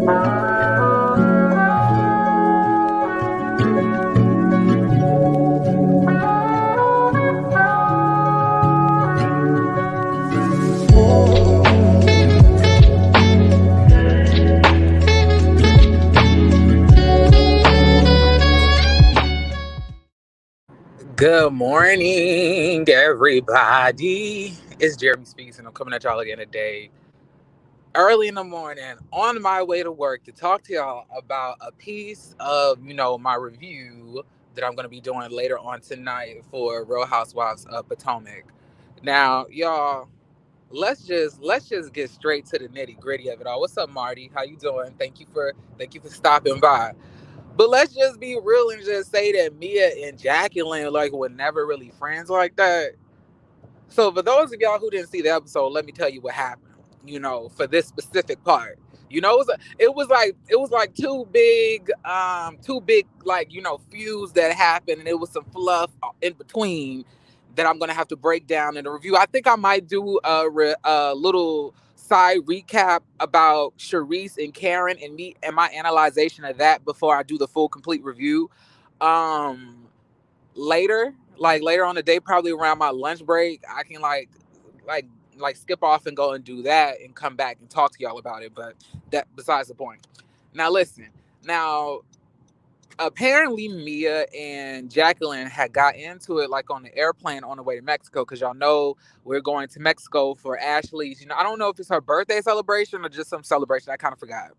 Good morning, everybody. It's Jeremy Speaks, and I'm coming at y'all again today, early in the morning, on my way to work to talk to y'all about a piece of, my review that I'm going to be doing later on tonight for Real Housewives of Potomac. Now, y'all, let's just get straight to the nitty gritty of it all. What's up, Marty? How you doing? Thank you for stopping by. But let's just be real and just say that Mia and Jacqueline were never really friends like that. So for those of y'all who didn't see the episode, let me tell you what happened. For this specific part, it was like two big feuds that happened, and it was some fluff in between that I'm gonna have to break down in the review. I think I might do a little side recap about Sharice and Karen and me and my analyzation of that before I do the full complete review. Um, later on the day, probably around my lunch break, I can like skip off and go and do that and come back and talk to y'all about it. But that besides the point. Now listen. Now apparently Mia and Jacqueline had got into it on the airplane on the way to Mexico, because y'all know we're going to Mexico for Ashley's. I don't know if it's her birthday celebration or just some celebration. I kind of forgot.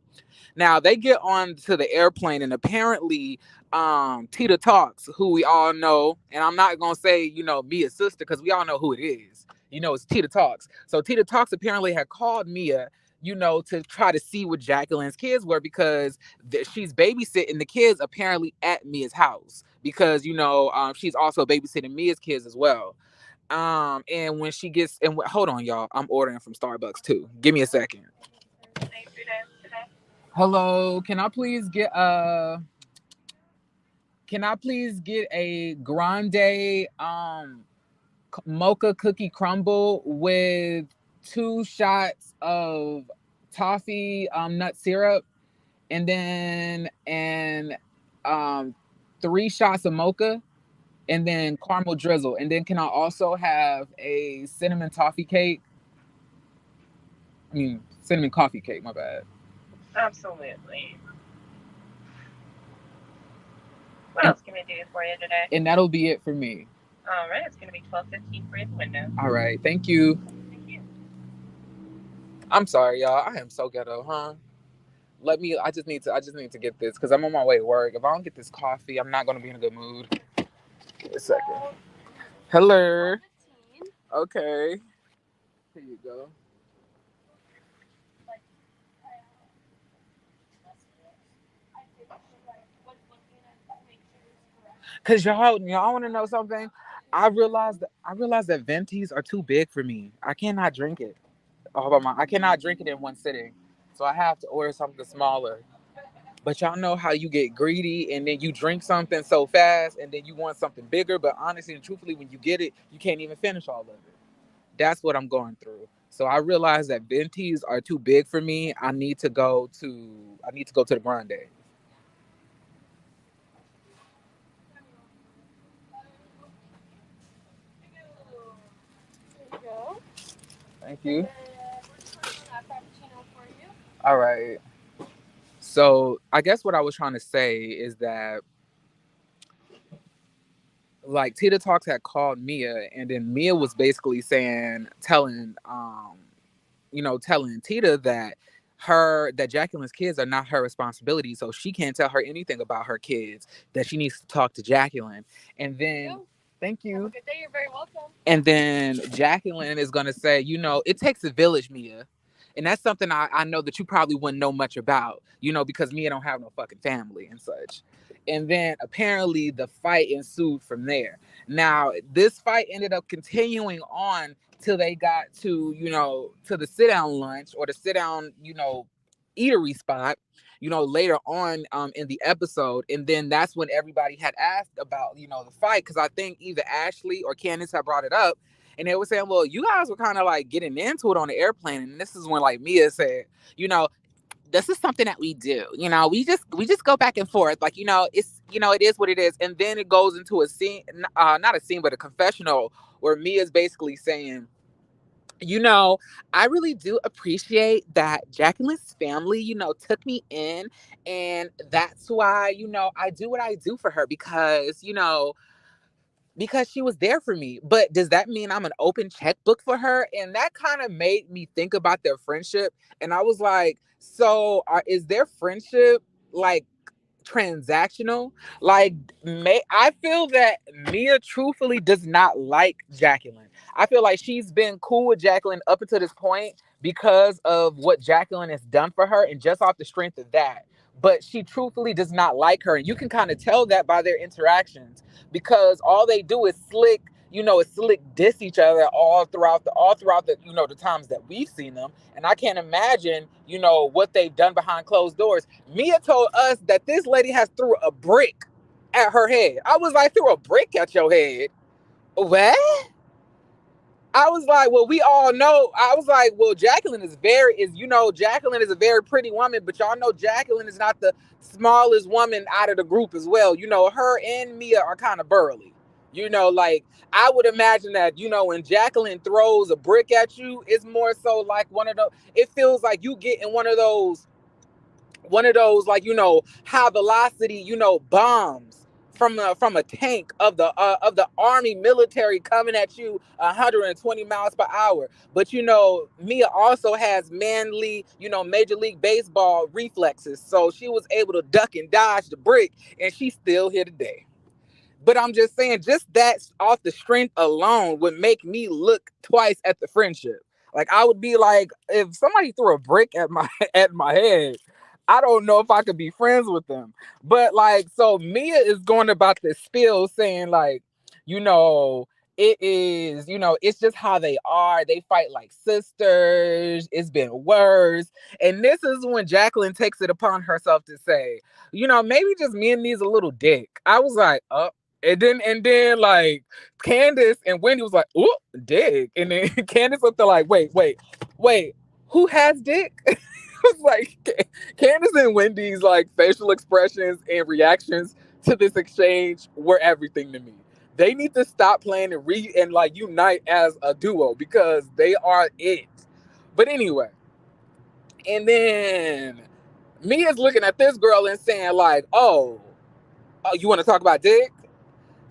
Now they get on to the airplane, and apparently Tita Talks, who we all know, and I'm not gonna say Mia's sister, because we all know who it is. It's Tita Talks. So Tita Talks apparently had called Mia, to try to see what Jacqueline's kids were, because she's babysitting the kids apparently at Mia's house, because she's also babysitting Mia's kids as well. And when she gets hold on, y'all, I'm ordering from Starbucks too. Give me a second. Hello, can I please get a grande mocha cookie crumble with 2 shots of toffee nut syrup, and then 3 shots of mocha, and then caramel drizzle, and then can I also have a cinnamon toffee cake? Cinnamon coffee cake, my bad. Absolutely. What else can we do for you today? And that'll be it for me. All right, it's going to be $12.15 for your window. All right, thank you. Thank you. I'm sorry, y'all. I am so ghetto, huh? I just need to get this, because I'm on my way to work. If I don't get this coffee, I'm not gonna be in a good mood. Give me a second. Hello. Okay. Here you go. Cause y'all want to know something? I realized that ventis are too big for me. I cannot drink it. I cannot drink it in one sitting, so I have to order something smaller. But y'all know how you get greedy and then you drink something so fast and then you want something bigger. But honestly and truthfully, when you get it, you can't even finish all of it. That's what I'm going through. So I realized that ventis are too big for me. I need to go to the grande. Thank you. All right. So I guess what I was trying to say is that Tita Talks had called Mia, and then Mia was basically telling Tita that Jacqueline's kids are not her responsibility, so she can't tell her anything about her kids, that she needs to talk to Jacqueline. And then thank you. Have a good day. You're very welcome. And then Jacqueline is gonna say, it takes a village, Mia. And that's something I know that you probably wouldn't know much about, because Mia don't have no fucking family and such. And then apparently the fight ensued from there. Now, this fight ended up continuing on till they got to the sit down lunch, or the sit down, eatery spot, later on in the episode. And then that's when everybody had asked about, the fight, because I think either Ashley or Candace had brought it up. And they were saying, well, you guys were kind of getting into it on the airplane. And this is when Mia said, this is something that we do. We just go back and forth. Like, it's, it is what it is. And then it goes into a scene, not a scene, but a confessional where Mia's basically saying, you know, I really do appreciate that Jacqueline's family, took me in. And that's why, I do what I do for her because she was there for me. But does that mean I'm an open checkbook for her? And that kind of made me think about their friendship. And I was like, so is their friendship like transactional? Like, I feel that Mia truthfully does not like Jacqueline. I feel like she's been cool with Jacqueline up until this point because of what Jacqueline has done for her and just off the strength of that. But she truthfully does not like her. And you can kind of tell that by their interactions because all they do is slick diss each other all throughout the the times that we've seen them. And I can't imagine, what they've done behind closed doors. Mia told us that this lady has threw a brick at her head. I was like, threw a brick at your head? What? I was like, well, we all know. I was like, well, Jacqueline is a very pretty woman, but y'all know Jacqueline is not the smallest woman out of the group as well. Her and Mia are kind of burly. Like, I would imagine that, when Jacqueline throws a brick at you, it's more so like it feels like you get in one of those like high velocity bombs from a tank of the army military coming at you 120 miles per hour. But Mia also has manly major league baseball reflexes, so she was able to duck and dodge the brick, and she's still here today. But I'm just saying, just that off the strength alone would make me look twice at the friendship. Like, I would be like, if somebody threw a brick at my at my head, I don't know if I could be friends with them. But like, so Mia is going about this spill saying like, you know, it's just how they are. They fight like sisters. It's been worse. And this is when Jacqueline takes it upon herself to say, maybe just Mia needs a little dick. I was like, oh, and then like Candace and Wendy was like, "Ooh, dick," and then Candace up there like, "Wait, who has dick?" I was like, Candace and Wendy's like facial expressions and reactions to this exchange were everything to me. They need to stop playing and like unite as a duo because they are it. But anyway, and then Mia's looking at this girl and saying like, "Oh, you want to talk about dick?"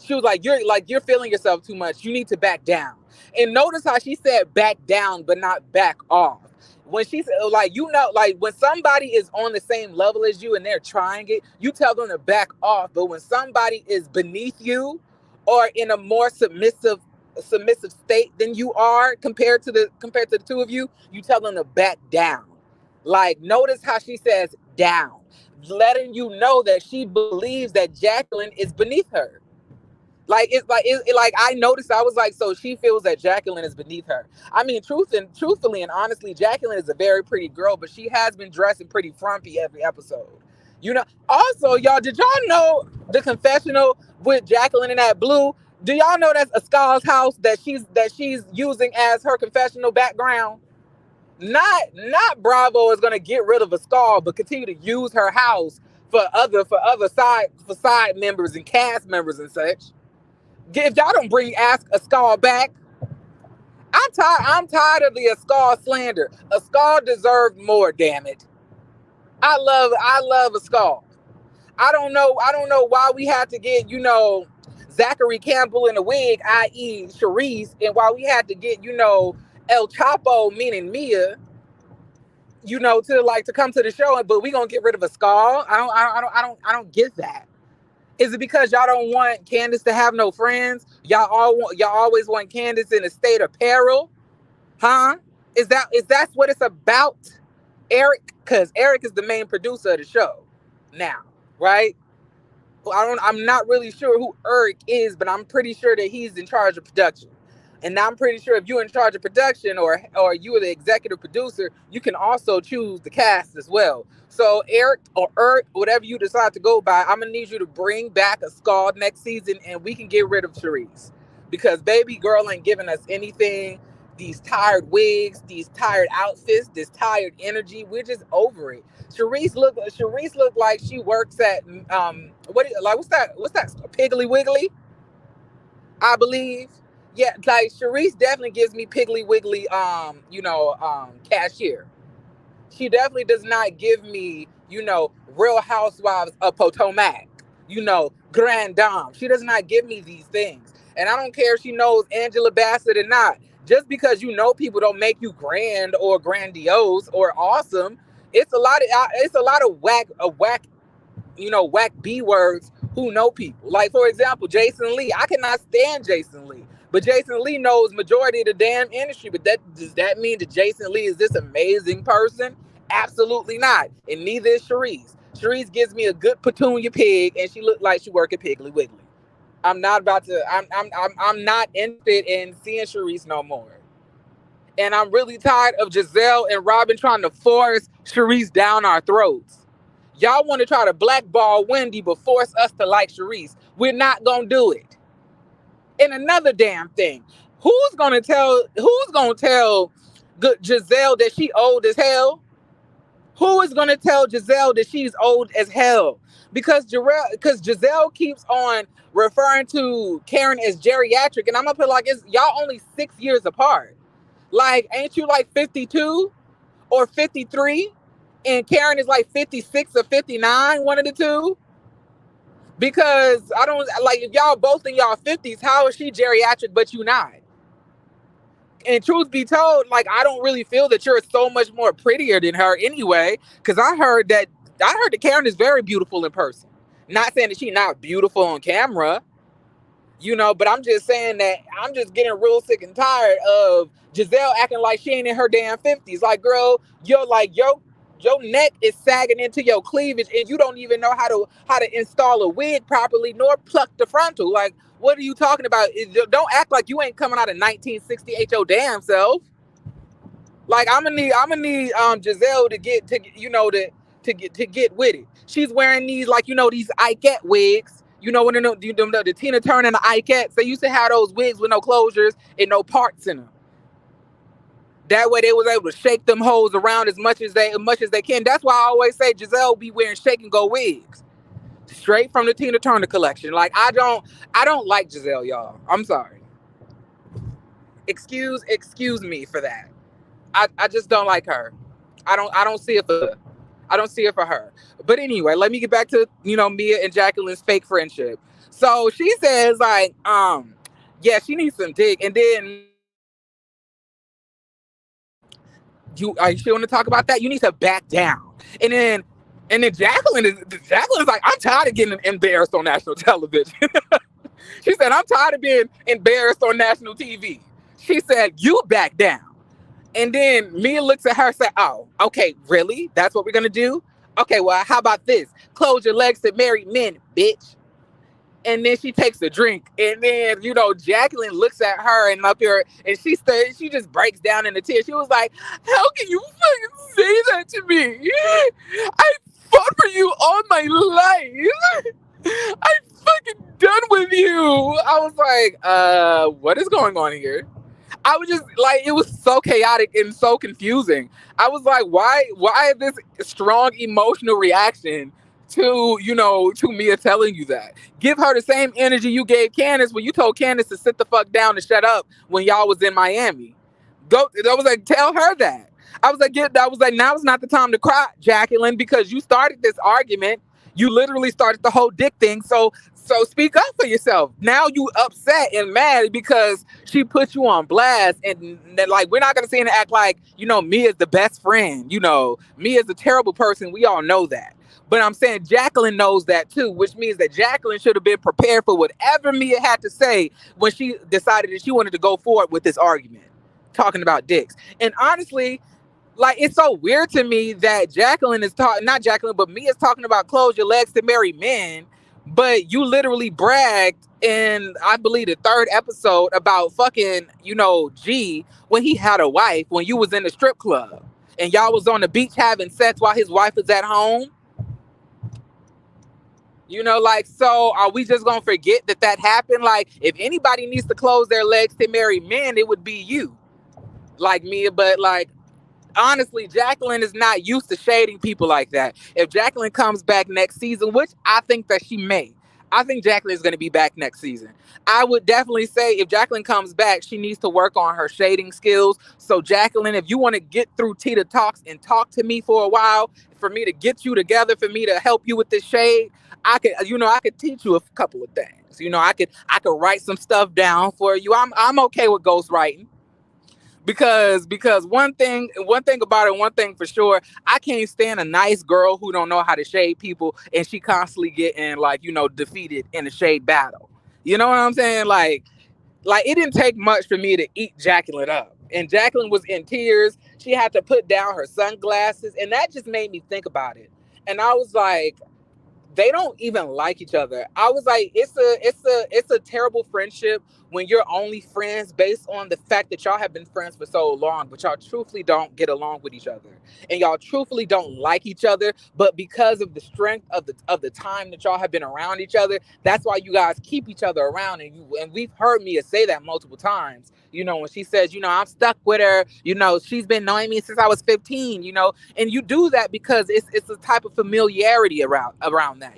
She was like you're feeling yourself too much. You need to back down. And notice how she said back down, but not back off. When she said like like when somebody is on the same level as you and they're trying it, you tell them to back off. But when somebody is beneath you or in a more submissive state than you are compared to the two of you, you tell them to back down. Like, notice how she says down, letting you know that she believes that Jacqueline is beneath her. Like, like I noticed, I was like, so she feels that Jacqueline is beneath her. I mean, truthfully and honestly, Jacqueline is a very pretty girl, but she has been dressing pretty frumpy every episode. Also, y'all, did y'all know the confessional with Jacqueline in that blue? Do y'all know that's a Scar's house that she's using as her confessional background? Not Bravo is gonna get rid of a Scar, but continue to use her house for side members and cast members and such. If y'all don't bring Ask a Skull back, I'm tired of the Ascal slander. Ascal deserved more, damn it. I love Ascal. I don't know why we had to get, Zachary Campbell in a wig, i.e. Sharice, and why we had to get, El Chapo, meaning Mia, to come to the show, but we gonna get rid of Ascal. I don't get that. Is it because y'all don't want Candace to have no friends? Y'all always want Candace in a state of peril? Huh? Is that what it's about? Eric? Because Eric is the main producer of the show now, right? I'm not really sure who Eric is, but I'm pretty sure that he's in charge of production. And I'm pretty sure if you're in charge of production or you are the executive producer, you can also choose the cast as well. So Eric or Eric, whatever you decide to go by, I'm gonna need you to bring back a Scald next season, and we can get rid of Charisse because baby girl ain't giving us anything. these tired wigs, these tired outfits, this tired energy. We're just over it. Sharice look like she works at what's that Piggly Wiggly, I believe. Yeah, like Sharice definitely gives me Piggly Wiggly cashier. She definitely does not give me, Real Housewives of Potomac, Grand Dame. She does not give me these things. And I don't care if she knows Angela Bassett or not. Just because you know people don't make you grand or grandiose or awesome. It's a lot of whack B words who know people. Like, for example, Jason Lee. I cannot stand Jason Lee. But Jason Lee knows majority of the damn industry. But does that mean that Jason Lee is this amazing person? Absolutely not. And neither is Sharice. Sharice gives me a good petunia pig, and she looked like she worked at Piggly Wiggly. I'm not about to. I'm not interested in seeing Sharice no more. And I'm really tired of Giselle and Robin trying to force Sharice down our throats. Y'all want to try to blackball Wendy but force us to like Sharice. We're not gonna do it. And another damn thing, who's gonna tell good Giselle that she old as hell? Who is gonna tell Giselle that she's old as hell? Because Giselle keeps on referring to Karen as geriatric, and I'm gonna put like it's y'all only 6 years apart. Like, ain't you like 52 or 53? And Karen is like 56 or 59, one of the two. Because I don't like if y'all both in y'all 50s, how is she geriatric but you not? And truth be told, like I don't really feel that you're so much more prettier than her anyway. Because I heard that Karen is very beautiful in person. Not saying that she's not beautiful on camera, but I'm just saying that I'm just getting real sick and tired of Giselle acting like she ain't in her damn 50s. Like, girl, your neck is sagging into your cleavage, and you don't even know how to install a wig properly, nor pluck the frontal. Like, what are you talking about? Don't act like you ain't coming out of 1968 your damn self. Like, I'm gonna need Giselle to get to to get with it. She's wearing these like these Ikette wigs. When the Tina Turner and the Ikettes, they used to have those wigs with no closures and no parts in them. That way they was able to shake them hoes around as much as they can. That's why I always say Giselle be wearing shake and go wigs. Straight from the Tina Turner collection. Like I don't like Giselle, y'all. I'm sorry. Excuse me for that. I just don't like her. I don't see it for I don't see it for her. But anyway, let me get back to Mia and Jacqueline's fake friendship. So she says like yeah, she needs some dick, and then Mia looks at her and say, "Oh, you are you sure want to talk about that? You need to back down." And then Jacqueline is like, "I'm tired of getting embarrassed on national television." She said, "I'm tired of being embarrassed on national TV." She said, "You back down." And then Mia looks at her and said, "Oh, okay, really? That's what we're gonna do? Okay, well, how about this? Close your legs to married men, bitch." And then she takes a drink, and then Jacqueline looks at her and up here, and she just breaks down into tears. She was like, "How can you fucking say that to me? I fought for you all my life. I'm fucking done with you." I was like, what is going on here? I was just like, it was so chaotic and so confusing. I was like, why this strong emotional reaction to Mia telling you that? Give her the same energy you gave Candace when you told Candace to sit the fuck down and shut up when y'all was in Miami. Go. I was like, tell her that. I was like, now is not the time to cry, Jacqueline, because you started this argument. You literally started the whole dick thing. So speak up for yourself. Now you upset and mad because she put you on blast, and like we're not gonna sit and act like Mia's the best friend. Mia's a terrible person. We all know that. But I'm saying Jacqueline knows that too, which means that Jacqueline should have been prepared for whatever Mia had to say when she decided that she wanted to go forward with this argument, talking about dicks. And honestly, like it's so weird to me that Jacqueline is talking, not Jacqueline, but Mia's talking about close your legs to marry men, but you literally bragged in, I believe, the third episode about fucking, G when he had a wife when you was in the strip club and y'all was on the beach having sex while his wife was at home. Like, so are we just gonna forget that happened? Like, if anybody needs to close their legs to marry men, it would be you. like Mia, but like honestly, Jacqueline is not used to shading people like that. If Jacqueline comes back next season, which I think that she may, I think Jacqueline is going to be back next season. I would definitely say if Jacqueline comes back, she needs to work on her shading skills. So, Jacqueline, if you want to get through Tita Talks and talk to me for a while, for me to get you together, for me to help you with this shade, I could teach you a couple of things. I could write some stuff down for you. I'm okay with ghostwriting because one thing about it, one thing for sure, I can't stand a nice girl who don't know how to shade people and she constantly getting like defeated in a shade battle. You know what I'm saying? Like it didn't take much for me to eat Jacqueline up. And Jacqueline was in tears. She had to put down her sunglasses, and that just made me think about it. And I was like, they don't even like each other. I was like, it's a terrible friendship when you're only friends based on the fact that y'all have been friends for so long, but y'all truthfully don't get along with each other. And y'all truthfully don't like each other, but because of the strength of the time that y'all have been around each other, that's why you guys keep each other around. And we've heard Mia say that multiple times. When she says, I'm stuck with her, she's been knowing me since I was 15, and you do that because it's a type of familiarity around that.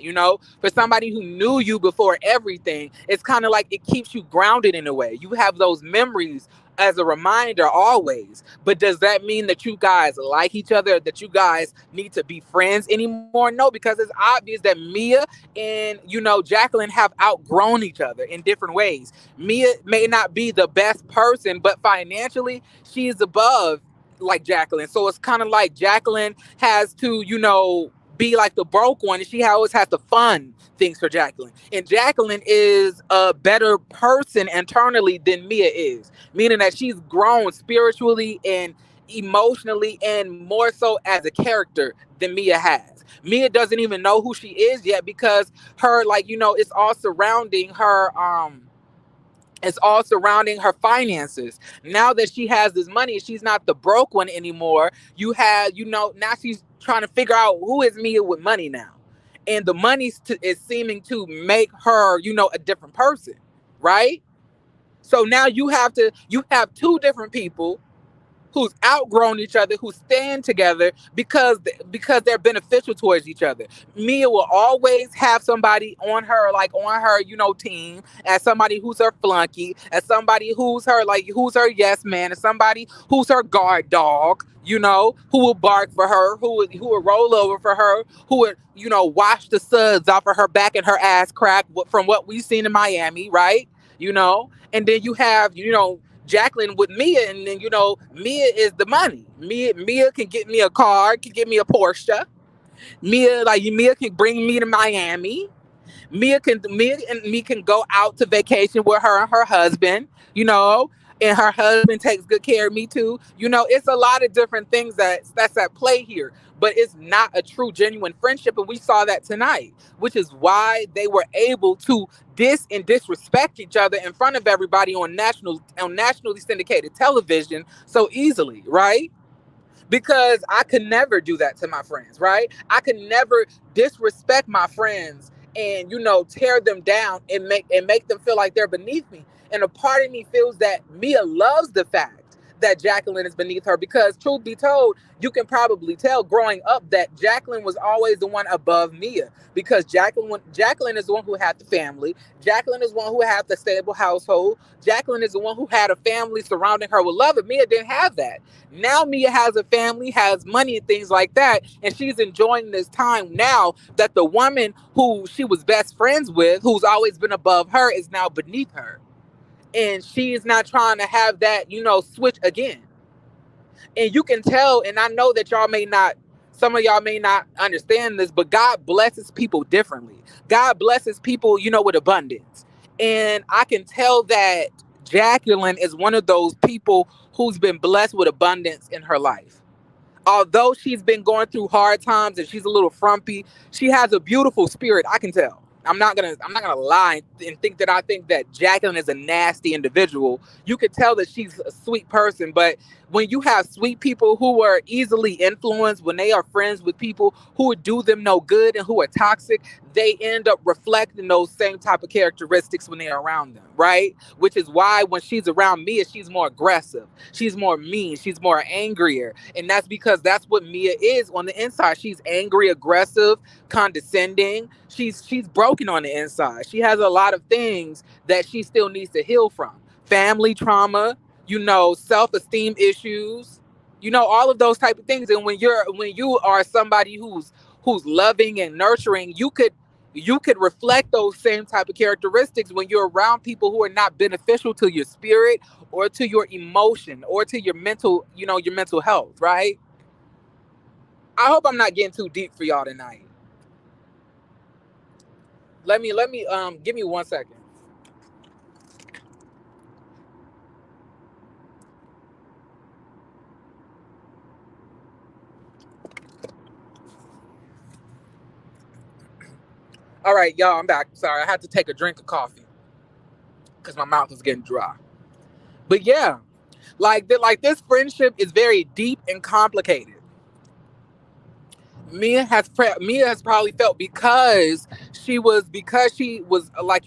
For somebody who knew you before everything, it's kind of like it keeps you grounded in a way. You have those memories as a reminder always. But does that mean that you guys like each other, that you guys need to be friends anymore? No, because it's obvious that Mia and Jacqueline have outgrown each other in different ways. Mia may not be the best person, but financially she's above like Jacqueline. So it's kind of like Jacqueline has to, be like the broke one, and she always has to fund things for Jacqueline. And Jacqueline is a better person internally than Mia is, meaning that she's grown spiritually and emotionally and more so as a character than Mia has. Mia doesn't even know who she is yet because her, like, it's all surrounding her finances. Now that she has this money, she's not the broke one anymore. Now she's trying to figure out who is Mia with money now. And the money is seeming to make her, a different person, right? So now you have two different people who's outgrown each other, who stand together because they're beneficial towards each other. Mia will always have somebody on her team, as somebody who's her flunky, as somebody who's her yes man, as somebody who's her guard dog. Who will bark for her, who will roll over for her, who would wash the suds off of her back and her ass crack from what we've seen in Miami, right? And then you have Jacqueline with Mia, and then Mia is the money. Mia can get me a car, can get me a Porsche. Mia can bring me to Miami. Mia and me can go out to vacation with her and her husband, and her husband takes good care of me too. It's a lot of different things that's at play here, but it's not a true genuine friendship, and we saw that tonight, which is why they were able to disrespect each other in front of everybody on nationally syndicated television so easily, right? Because I could never do that to my friends, right? I could never disrespect my friends and tear them down and make them feel like they're beneath me. And a part of me feels that Mia loves the fact that Jacqueline is beneath her because, truth be told, you can probably tell growing up that Jacqueline was always the one above Mia because Jacqueline is the one who had the family. Jacqueline is the one who had the stable household. Jacqueline is the one who had a family surrounding her with love, and Mia didn't have that. Now Mia has a family, has money and things like that, and she's enjoying this time now that the woman who she was best friends with, who's always been above her, is now beneath her. And she is not trying to have that, switch again. And you can tell, and I know that some of y'all may not understand this, but God blesses people differently. God blesses people, with abundance. And I can tell that Jacqueline is one of those people who's been blessed with abundance in her life. Although she's been going through hard times and she's a little frumpy, she has a beautiful spirit. I can tell. I'm not gonna lie and think that Jacqueline is a nasty individual. You could tell that she's a sweet person, but when you have sweet people who are easily influenced, when they are friends with people who would do them no good and who are toxic, they end up reflecting those same type of characteristics when they're around them, right? Which is why when she's around Mia, she's more aggressive, she's more mean, she's more angrier. And that's because that's what Mia is on the inside. She's angry, aggressive, condescending. She's broken on the inside. She has a lot of things that she still needs to heal from. Family trauma, self-esteem issues, all of those type of things. And when you are somebody who's loving and nurturing, you could reflect those same type of characteristics when you're around people who are not beneficial to your spirit or to your emotion or to your mental health, right? I hope I'm not getting too deep for y'all tonight. Let me give me 1 second. All right, y'all, I'm back. Sorry, I had to take a drink of coffee because my mouth was getting dry. But yeah, like this friendship is very deep and complicated. Mia has probably felt because she was like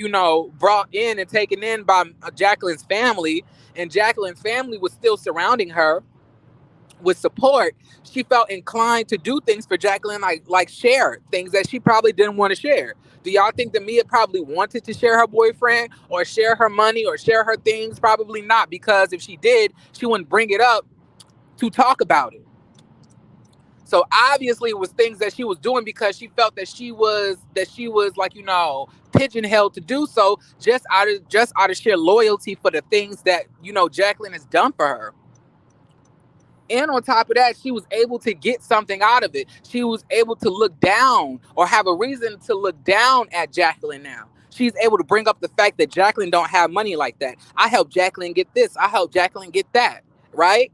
brought in and taken in by Jacqueline's family, and Jacqueline's family was still surrounding her with support. She felt inclined to do things for Jacqueline, like share things that she probably didn't want to share. Do y'all think that Mia probably wanted to share her boyfriend or share her money or share her things? Probably not, because if she did, she wouldn't bring it up to talk about it. So obviously it was things that she was doing because she felt that she was like pigeonholed to do so, just out of sheer loyalty for the things that Jacqueline has done for her. And on top of that, she was able to get something out of it. She was able to look down or have a reason to look down at Jacqueline now. She's able to bring up the fact that Jacqueline don't have money like that. I helped Jacqueline get this. I helped Jacqueline get that. Right?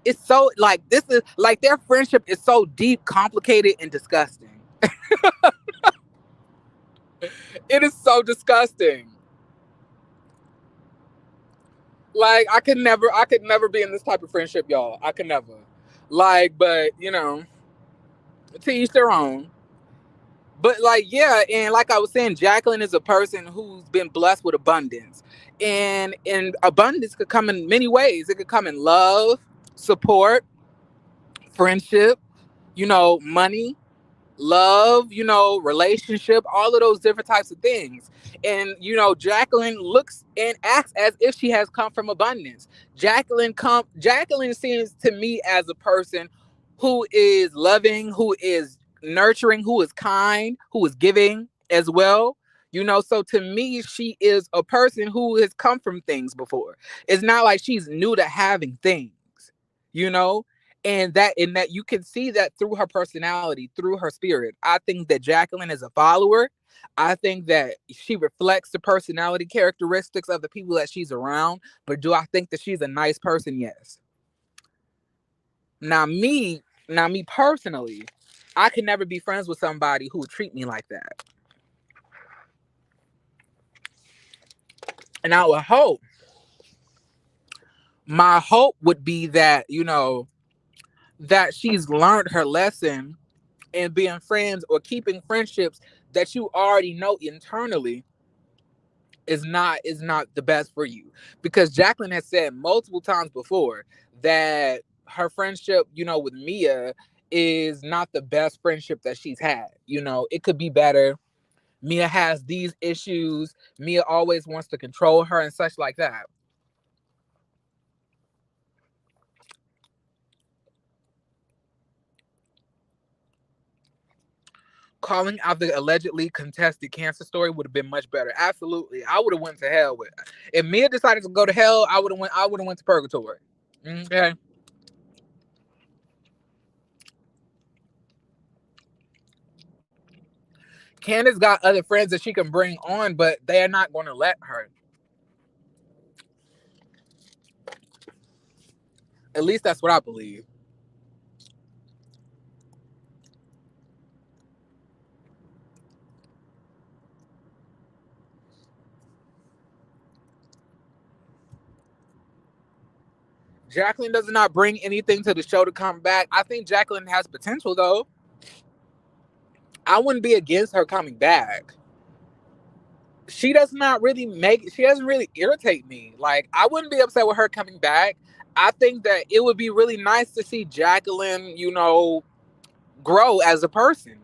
It's so like this is like their friendship is so deep, complicated, and disgusting. It is so disgusting. Like I could never be in this type of friendship, y'all. I could never. But to each their own. But like, yeah, and like I was saying, Jacqueline is a person who's been blessed with abundance. And abundance could come in many ways. It could come in love, support, friendship, money, love, relationship, all of those different types of things. And Jacqueline looks and acts as if she has come from abundance. Jacqueline seems to me as a person who is loving, who is nurturing, who is kind, who is giving as well. So to me, she is a person who has come from things before. It's not like she's new to having things, you know? And that you can see that through her personality, through her spirit. I think that Jacqueline is a follower. I think that she reflects the personality characteristics of the people that she's around. But do I think that she's a nice person? Yes. Now me personally, I can never be friends with somebody who would treat me like that. And I would hope, my hope would be that that she's learned her lesson, and being friends or keeping friendships that you already know internally is not the best for you. Because Jacqueline has said multiple times before that her friendship, with Mia is not the best friendship that she's had. It could be better. Mia has these issues. Mia always wants to control her and such like that. Calling out the allegedly contested cancer story would have been much better. Absolutely, I would have went to hell with. If Mia decided to go to hell, I would have went. I would have went to purgatory. Okay. Candace got other friends that she can bring on, but they are not going to let her. At least that's what I believe. Jacqueline does not bring anything to the show to come back. I think Jacqueline has potential though. I wouldn't be against her coming back. She does not really she doesn't really irritate me. Like, I wouldn't be upset with her coming back. I think that it would be really nice to see Jacqueline, grow as a person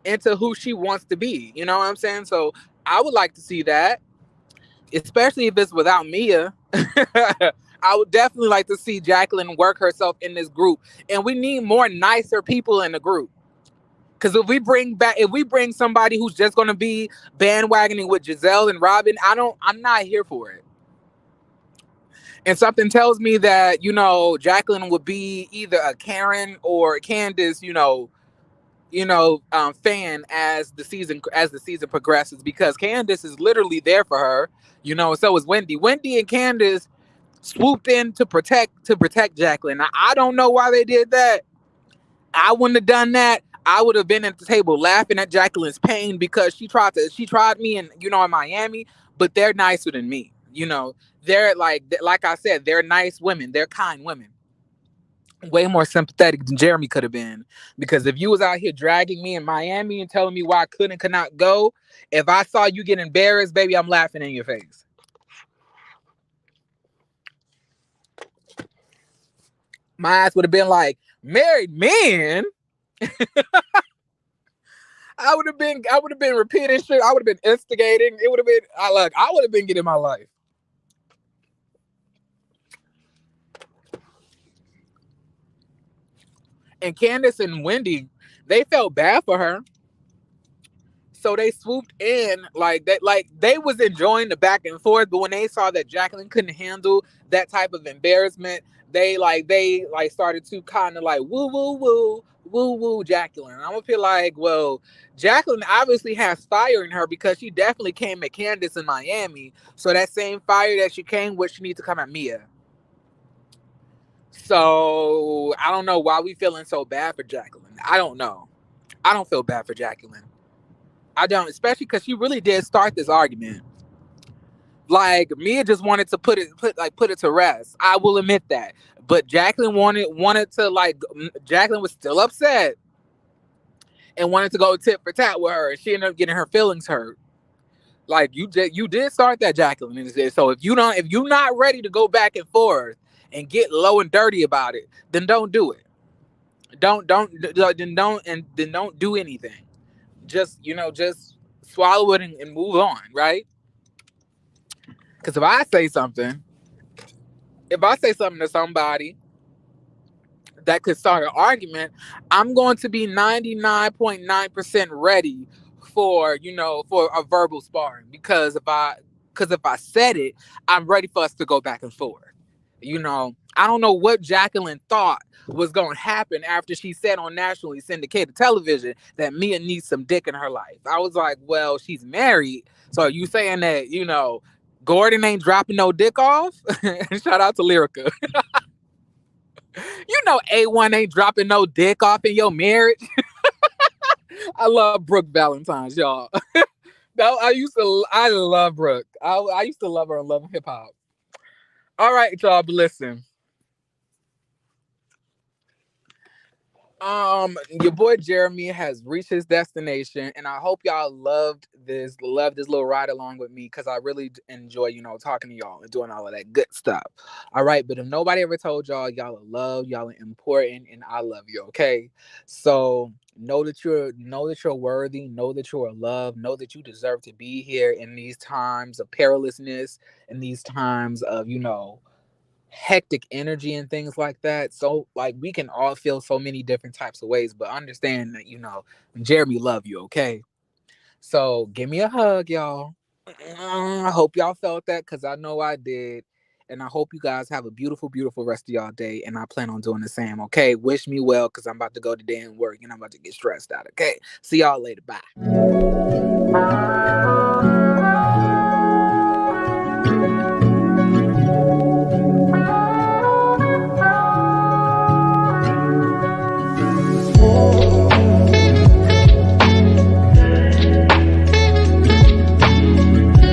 into who she wants to be. You know what I'm saying? So I would like to see that, especially if it's without Mia. I would definitely like to see Jacqueline work herself in this group. And we need more nicer people in the group. Because if we bring somebody who's just gonna be bandwagoning with Giselle and Robin, I'm not here for it. And something tells me that, Jacqueline would be either a Karen or Candace, fan as the season progresses, because Candace is literally there for her, so is Wendy. Wendy and Candace swooped in to protect Jacqueline. Now, I don't know why they did that. I wouldn't have done that. I would have been at the table laughing at Jacqueline's pain because she tried me in Miami, but they're nicer than me. They're like I said, they're nice women. They're kind women. Way more sympathetic than Jeremy could have been. Because if you was out here dragging me in Miami and telling me why I could not go, if I saw you get embarrassed, baby, I'm laughing in your face. My ass would have been like, married men? I would have been repeating shit. I would have been instigating. It would have been I would have been getting my life. And Candace and Wendy, they felt bad for her. So they swooped in like they was enjoying the back and forth, but when they saw that Jacqueline couldn't handle that type of embarrassment, they started to kind of like woo woo woo woo woo Jacqueline. I'm gonna feel like, well, Jacqueline obviously has fire in her because she definitely came at Candace in Miami. So that same fire that she came with, she needs to come at Mia. So I don't know why we feeling so bad for Jacqueline. I don't know. I don't feel bad for Jacqueline. I don't, especially because she really did start this argument. Like, Mia just wanted to put it to rest. I will admit that, but Jacqueline wanted to, Jacqueline was still upset and wanted to go tit for tat with her, and she ended up getting her feelings hurt. Like, you did start that, Jacqueline. So if you're not ready to go back and forth and get low and dirty about it, then don't do it. Then don't do anything. Just swallow it and move on, right? Because if I say something to somebody that could start an argument, I'm going to be 99.9% ready for a verbal sparring, because if I said it, I'm ready for us to go back and forth. I don't know what Jacqueline thought was going to happen after she said on nationally syndicated television that Mia needs some dick in her life. I was like, well, she's married. So are you saying that, Gordon ain't dropping no dick off? Shout out to Lyrica. A1 ain't dropping no dick off in your marriage. I love Brooke Valentine's, y'all. I love Brooke. I used to love her on Love and Hip Hop. All right, y'all, but listen. Your boy Jeremy has reached his destination, and I hope y'all loved this little ride along with me, because I really enjoy, talking to y'all and doing all of that good stuff. All right, but if nobody ever told y'all are loved, y'all are important, and I love you. Okay, so know that you're worthy, know that you're loved, know that you deserve to be here in these times of perilousness, in these times of hectic energy and things like that. So, like, we can all feel so many different types of ways, but understand that Jeremy love you. Okay, so give me a hug, y'all. I hope y'all felt that, because I know I did. And I hope you guys have a beautiful, beautiful rest of y'all day. And I plan on doing the same. Okay, wish me well, because I'm about to go to day and work and I'm about to get stressed out. Okay, see y'all later. Bye.